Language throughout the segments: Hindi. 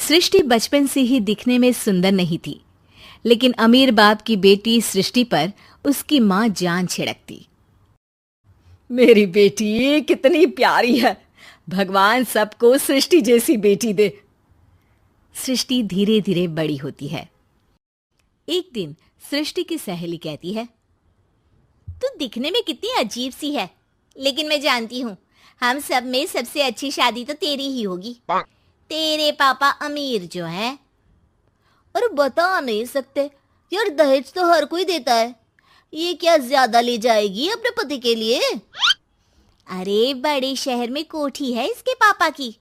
सृष्टि बचपन से ही दिखने में सुंदर नहीं थी, लेकिन अमीर बाप की बेटी सृष्टि पर उसकी माँ जान छिड़कती। मेरी बेटी कितनी प्यारी है, भगवान सबको सृष्टि जैसी बेटी दे। सृष्टि धीरे धीरे बड़ी होती है। एक दिन सृष्टि की सहेली कहती है, तू दिखने में कितनी अजीब सी है, लेकिन मैं जानती हूँ हम सब में सबसे अच्छी शादी तो तेरी ही होगी। तेरे पापा अमीर जो हैं। और बता नहीं सकते यार, दहेज तो हर कोई देता है, ये क्या ज्यादा ले जाएगी अपने पति के लिए? अरे बड़े शहर में कोठी है इसके पापा की।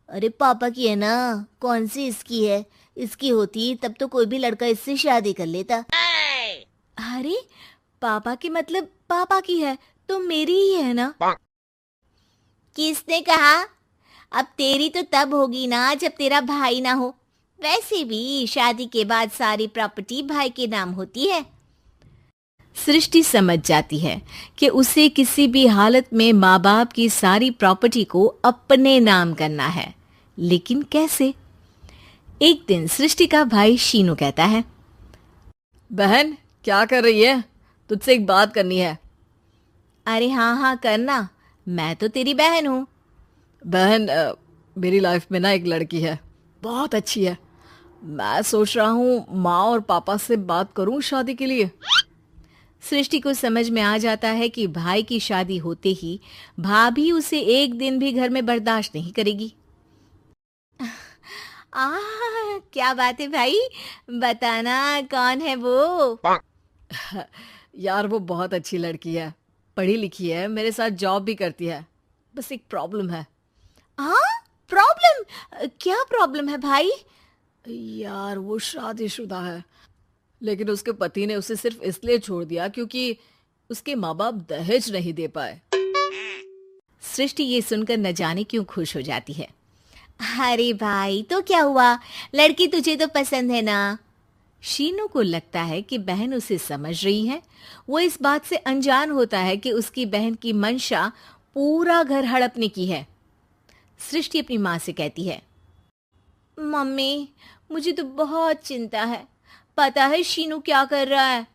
अरे पापा की है ना, कौन सी इसकी है? इसकी होती तब तो कोई भी लड़का इससे शादी कर लेता। अरे पापा की मतलब पापा की है तो मेरी ही है ना? किसने कहा? अब तेरी तो तब होगी ना जब तेरा भाई ना हो। वैसे भी शादी के बाद सारी प्रॉपर्टी भाई के नाम होती है। सृष्टि समझ जाती है कि उसे किसी भी हालत में माँ बाप की सारी प्रॉपर्टी को अपने नाम करना है, लेकिन कैसे? एक दिन सृष्टि का भाई शीनू कहता है, बहन क्या कर रही है? तुझसे एक बात करनी है। अरे हाँ हाँ करना, मैं तो तेरी बहन हूँ। बहन मेरी लाइफ में ना एक लड़की है, बहुत अच्छी है। मैं सोच रहा हूँ माँ और पापा से बात करूँ शादी के लिए। सृष्टि को समझ में आ जाता है कि भाई की शादी होते ही भाभी उसे एक दिन भी घर में बर्दाश्त नहीं करेगी। क्या बात है भाई, बताना कौन है वो? यार वो बहुत अच्छी लड़की है, पढ़ी लिखी है, मेरे साथ जॉब भी करती है। बस एक प्रॉब्लम है। प्रॉब्लम? क्या प्रॉब्लम है भाई? यार वो शादीशुदा है, लेकिन उसके पति ने उसे सिर्फ इसलिए छोड़ दिया क्योंकि उसके माँ बाप दहेज नहीं दे पाए। सृष्टि ये सुनकर न जाने क्यों खुश हो जाती है। अरे भाई तो क्या हुआ, लड़की तुझे तो पसंद है ना? शीनू को लगता है कि बहन उसे समझ रही है। वो इस बात से अनजान होता है कि उसकी बहन की मंशा पूरा घर हड़पने की है। सृष्टि अपनी माँ से कहती है, मम्मी मुझे तो बहुत चिंता है। पता है शीनू क्या कर रहा है?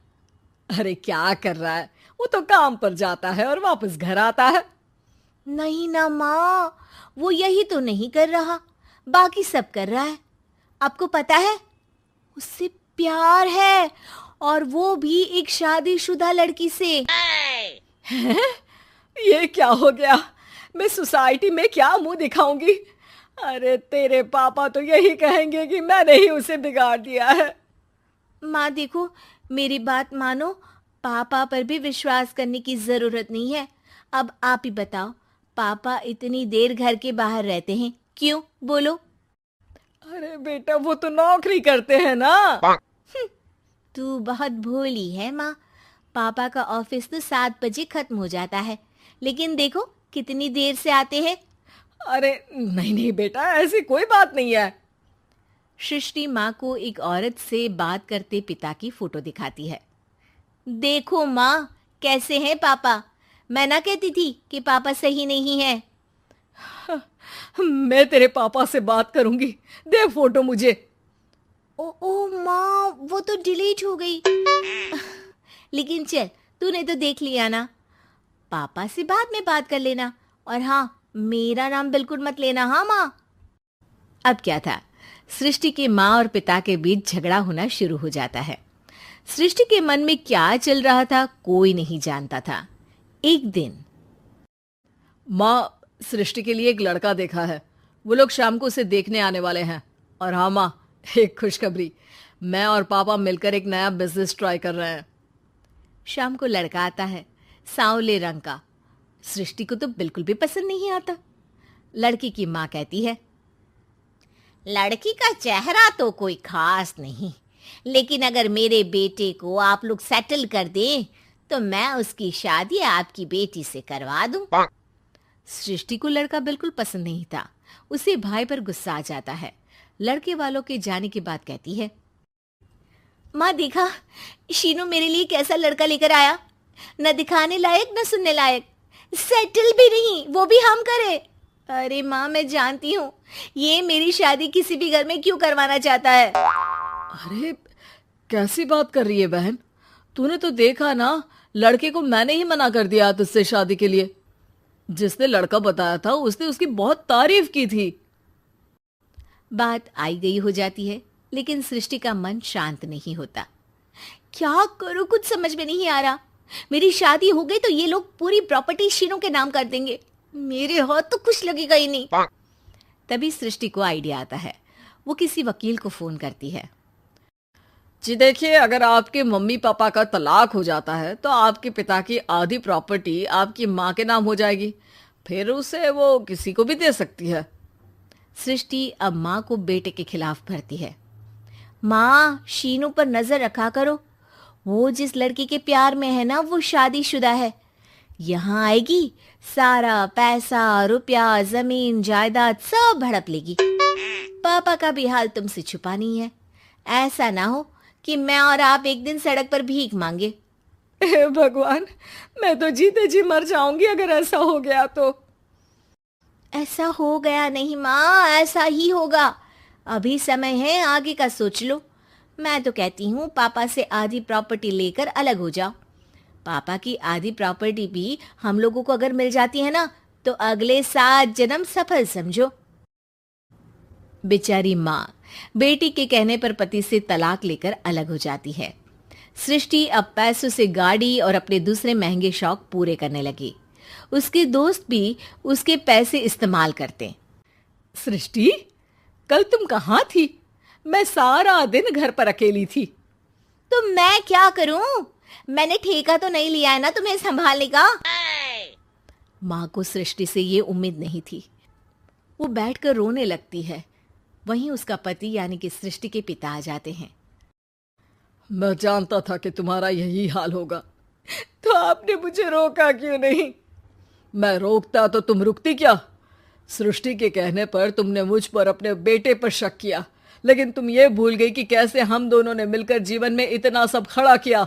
अरे क्या कर रहा है? वो तो काम पर जाता है और वापस घर आता है। नहीं ना माँ, वो यही तो नहीं कर रहा, बाकी सब कर रहा है। आपको पता है उससे प्यार है, और वो भी एक शादीशुदा लड़की से। हैं? ये क्या हो गया? मैं सोसाइटी में क्या मुंह दिखाऊंगी? अरे तेरे पापा तो यही कहेंगे कि मैंने ही उसे बिगाड़ दिया है। माँ देखो, मेरी बात मानो, पापा पर भी विश्वास करने की जरूरत नहीं है। अब आप ही बताओ, पापा इतनी देर घर के बाहर रहते हैं क्यों? बोलो। अरे बेटा वो तो नौकरी करते हैं ना। तू बहुत भोली है माँ। पापा का ऑफिस तो 7 बजे खत्म हो जाता है, लेकिन देखो कितनी देर से आते हैं। अरे नहीं नहीं बेटा, ऐसी कोई बात नहीं है। सृष्टि माँ को एक औरत से बात करते पिता की फोटो दिखाती है। देखो माँ, कैसे हैं पापा? मैं ना कहती थी कि पापा सही नहीं है। मैं तेरे पापा से बात करूंगी, दे फोटो मुझे। ओ माँ, वो तो डिलीट हो गई। लेकिन चल, तूने तो देख लिया ना। पापा से बाद में बात कर लेना, और हाँ, मेरा नाम बिल्कुल मत लेना। हाँ माँ। अब क्या था, सृष्टि के माँ और पिता के बीच झगड़ा होना शुरू हो जाता है। सृष्टि के मन में क्या चल रहा था कोई नहीं जानता था। एक दिन, माँ सृष्टि के लिए एक लड़का देखा है, वो लोग शाम को उसे देखने आने वाले हैं। और हाँ माँ, एक खुशखबरी, मैं और पापा मिलकर एक नया बिजनेस ट्राई कर रहे हैं। शाम को लड़का आता है, सांवले रंग का। सृष्टि को तो बिल्कुल भी पसंद नहीं आता। लड़की की माँ कहती है, लड़की का चेहरा तो कोई खास नहीं, लेकिन अगर मेरे बेटे को आप लोग सेटल कर दें तो मैं उसकी शादी आपकी बेटी से करवा दूं। सृष्टि को लड़का बिल्कुल पसंद नहीं था। उसे भाई पर गुस्सा आ जाता है। लड़के वालों के जाने के बाद कहती है, माँ देखा, शीनू मेरे लिए कैसा लड़का लेकर आया, न दिखाने लायक न सुनने लायक, सेटल भी नहीं, वो भी हम करे। अरे माँ, मैं जानती हूँ ये मेरी शादी किसी भी घर में क्यों करवाना चाहता है। अरे कैसी बात कर रही है बहन? तूने तो देखा ना, लड़के को मैंने ही मना कर दिया तुझसे शादी के लिए। जिसने लड़का बताया था उसने उसकी बहुत तारीफ की थी। बात आई गई हो जाती है, लेकिन सृष्टि का मन शांत नहीं होता। क्या करूं, कुछ समझ में नहीं आ रहा। मेरी शादी हो गई तो ये लोग पूरी प्रॉपर्टी शीनू के नाम कर देंगे, मेरे हाथ तो कुछ लगेगा ही नहीं। तभी सृष्टि को आइडिया आता है। वो किसी वकील को फोन करती है। जी देखिए, अगर आपके मम्मी पापा का तलाक हो जाता है तो आपके पिता की आधी प्रॉपर्टी आपकी माँ के नाम हो जाएगी, फिर उसे वो किसी को भी दे सकती है। सृष्टि अब माँ को बेटे के खिलाफ भरती है। माँ, शीनू पर नजर रखा करो, वो जिस लड़की के प्यार में है ना वो शादीशुदा है। यहाँ आएगी, सारा पैसा रुपया जमीन जायदाद सब हड़प लेगी। पापा का भी हाल तुमसे छुपा नहीं है। ऐसा ना हो कि मैं और आप एक दिन सड़क पर भीख मांगे। हे भगवान, मैं तो जीते जी मर जाऊंगी अगर ऐसा हो गया तो। ऐसा हो गया नहीं माँ, ऐसा ही होगा। अभी समय है, आगे का सोच लो। मैं तो कहती हूँ पापा से आधी प्रॉपर्टी लेकर अलग हो जाओ। पापा की आधी प्रॉपर्टी भी हम लोगों को अगर मिल जाती है ना तो अगले 7 जन्म सफल समझो। बेचारी माँ बेटी के कहने पर पति से तलाक लेकर अलग हो जाती है। सृष्टि अब पैसों से गाड़ी और अपने दूसरे महंगे शौक पूरे करने लगी। उसके दोस्त भी उसके पैसे इस्तेमाल करते। सृष्टि, कल तुम कहाँ थी? मैं सारा दिन घर पर अकेली थी। तो मैं क्या करूं? मैंने ठेका तो नहीं लिया है ना तुम्हें संभालने का। माँ को सृष्टि से ये उम्मीद नहीं थी। वो बैठकर रोने लगती है। वहीं उसका पति यानी कि सृष्टि के पिता आ जाते हैं। मैं जानता था कि तुम्हारा यही हाल होगा, तो आपने मुझे रोका क्यों नहीं? मैं रोकता तो तुम रुकती क्या? सृष्टि के कहने पर तुमने मुझ पर अपने बेटे पर शक किया, लेकिन तुम ये भूल गई कि कैसे हम दोनों ने मिलकर जीवन में इतना सब खड़ा किया।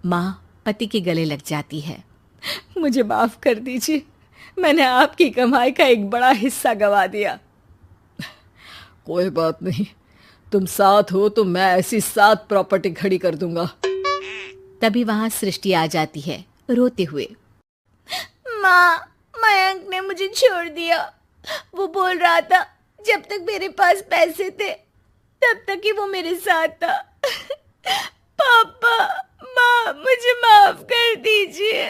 माँ पति के गले लग जाती है। मुझे माफ कर दीजिए, मैंने आपकी कमाई का एक बड़ा हिस्सा गवा दिया। कोई बात नहीं, तुम साथ हो तो मैं ऐसी 7 प्रॉपर्टी खड़ी कर दूंगा। तभी वहां सृष्टि आ जाती है रोते हुए। माँ, मयंक ने मुझे छोड़ दिया। वो बोल रहा था जब तक मेरे पास पैसे थे तब तक ही वो मेरे साथ था। पापा, माँ, मुझे माफ कर दीजिए।